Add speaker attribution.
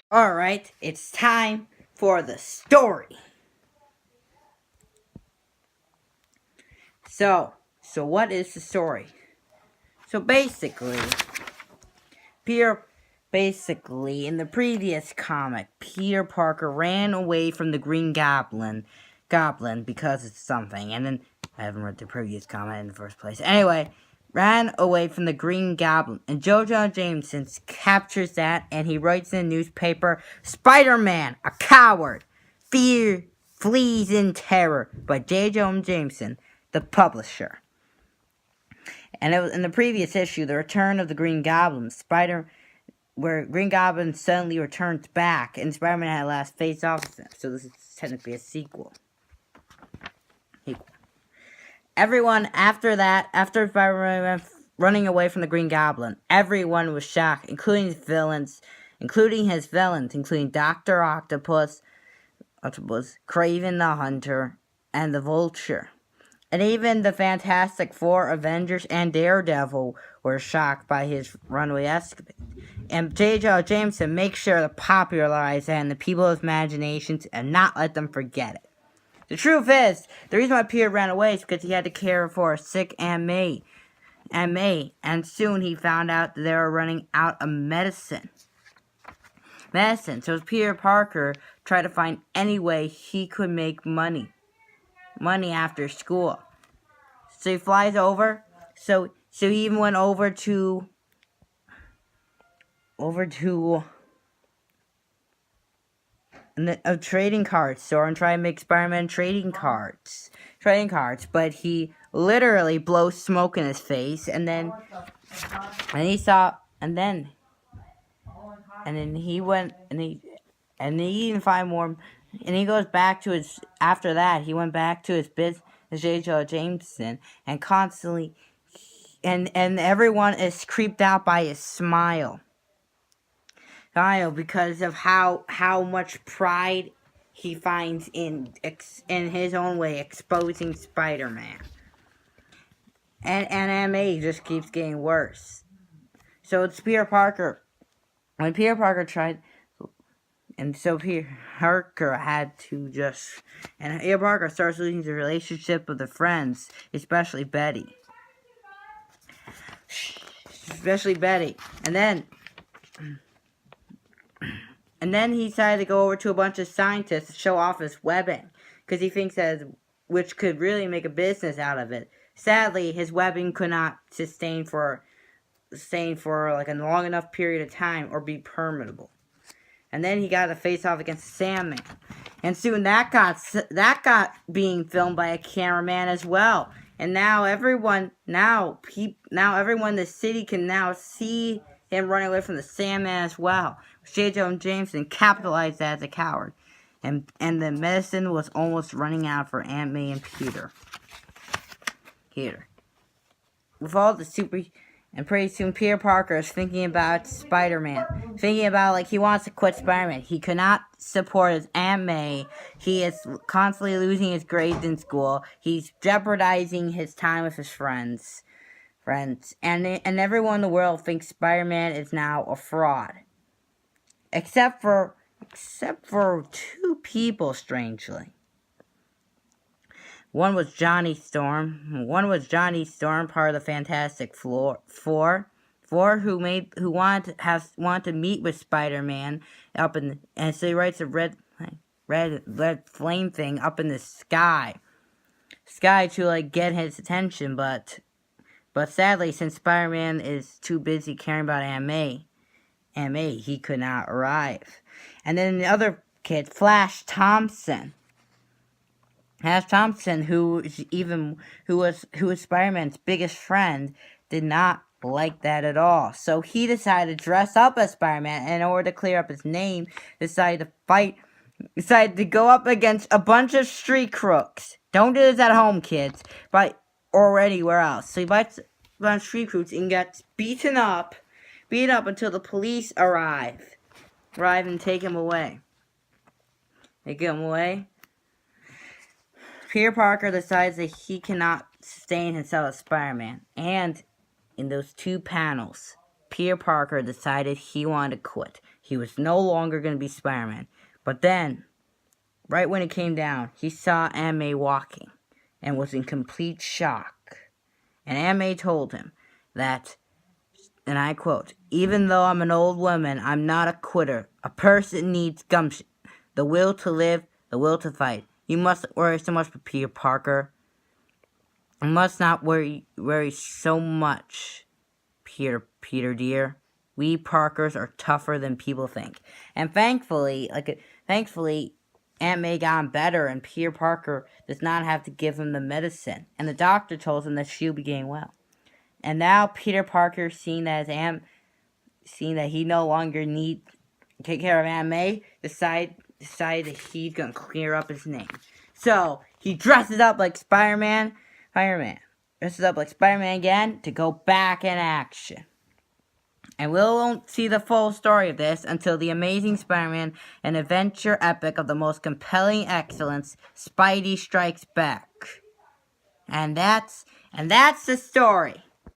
Speaker 1: Alright, it's time for the story. So what is the story? So basically, in the previous comic, Peter Parker ran away from the Green Goblin because of something, and then, I haven't read the previous comic in the first place. Anyway, ran away from the Green Goblin, and Joe John Jameson captures that, and he writes in the newspaper, Spider-Man, a coward, fear, flees in terror, by J. Jonah Jameson, the publisher. And it was in the previous issue, The Return of the Green Goblin, where Green Goblin suddenly returns back, and Spider-Man had last faced off with him. So this is technically a sequel. Everyone after Spider-Man went running away from the Green Goblin, everyone was shocked, including his villains, including Dr. Octopus, Kraven the Hunter, and the Vulture. And even the Fantastic Four, Avengers, and Daredevil were shocked by his runaway escapade. And J. Jonah Jameson makes sure to popularize that in the people's imaginations and not let them forget it. The truth is, the reason why Peter ran away is because he had to care for a sick Aunt May, and soon he found out that they were running out of medicine. So Peter Parker tried to find any way he could make money after school. So he flies over. So he even went over to a trading card store and try to make Spider-Man trading cards, but he literally blows smoke in his face, and then he didn't find more, and he goes back to his, after that, he went back to his business, J. Jonah Jameson, and constantly, and everyone is creeped out by his smile. Because of how much pride he finds in his own way exposing Spider-Man. And Aunt May just keeps getting worse. So it's Peter Parker. When Peter Parker tried, and so Peter Parker had to just, and Peter Parker starts losing the relationship with the friends, especially Betty. And then he decided to go over to a bunch of scientists to show off his webbing, because he thinks which could really make a business out of it. Sadly, his webbing could not sustain for like a long enough period of time or be permeable. And then he got to face off against Sandman, and soon that got being filmed by a cameraman as well. And now everyone in the city can now see him running away from the Sandman as well. J. Jonah Jameson capitalized that as a coward. And the medicine was almost running out for Aunt May and Peter. With all the and pretty soon Peter Parker is thinking about Spider-Man. Thinking about, he wants to quit Spider-Man. He could not support his Aunt May. He is constantly losing his grades in school. He's jeopardizing his time with his friends. And everyone in the world thinks Spider-Man is now a fraud. Except for two people, strangely. One was Johnny Storm, part of the Fantastic Four, who wanted to meet with Spider-Man and so he writes a red flame thing up in the sky to get his attention, but sadly, since Spider-Man is too busy caring about Aunt May, he could not arrive. And then the other kid, Flash Thompson, who was Spider-Man's biggest friend, did not like that at all. So he decided to dress up as Spider-Man, and in order to clear up his name, decided to go up against a bunch of street crooks. Don't do this at home, kids, or anywhere else. So he fights a bunch of street crooks and gets beaten up until the police arrive and take him away. Peter Parker decides that he cannot sustain himself as Spider-Man. And in those two panels, Peter Parker decided he wanted to quit. he was no longer going to be Spider-Man. But then, right when it came down, he saw Aunt May walking and was in complete shock. And Aunt May told him that, and I quote, "Even though I'm an old woman, I'm not a quitter. A person needs gumption, the will to live, the will to fight. You mustn't worry so much for Peter Parker. You must not worry so much, Peter dear. We Parkers are tougher than people think." And thankfully, Aunt May got him better, and Peter Parker does not have to give him the medicine. And the doctor told him that she'll be getting well. And now Peter Parker, seeing that he no longer needs to take care of Aunt May, decided that he's gonna clear up his name. So he dresses up like Spider-Man again to go back in action. And we won't see the full story of this until The Amazing Spider-Man, an adventure epic of the most compelling excellence, Spidey Strikes Back. And that's the story.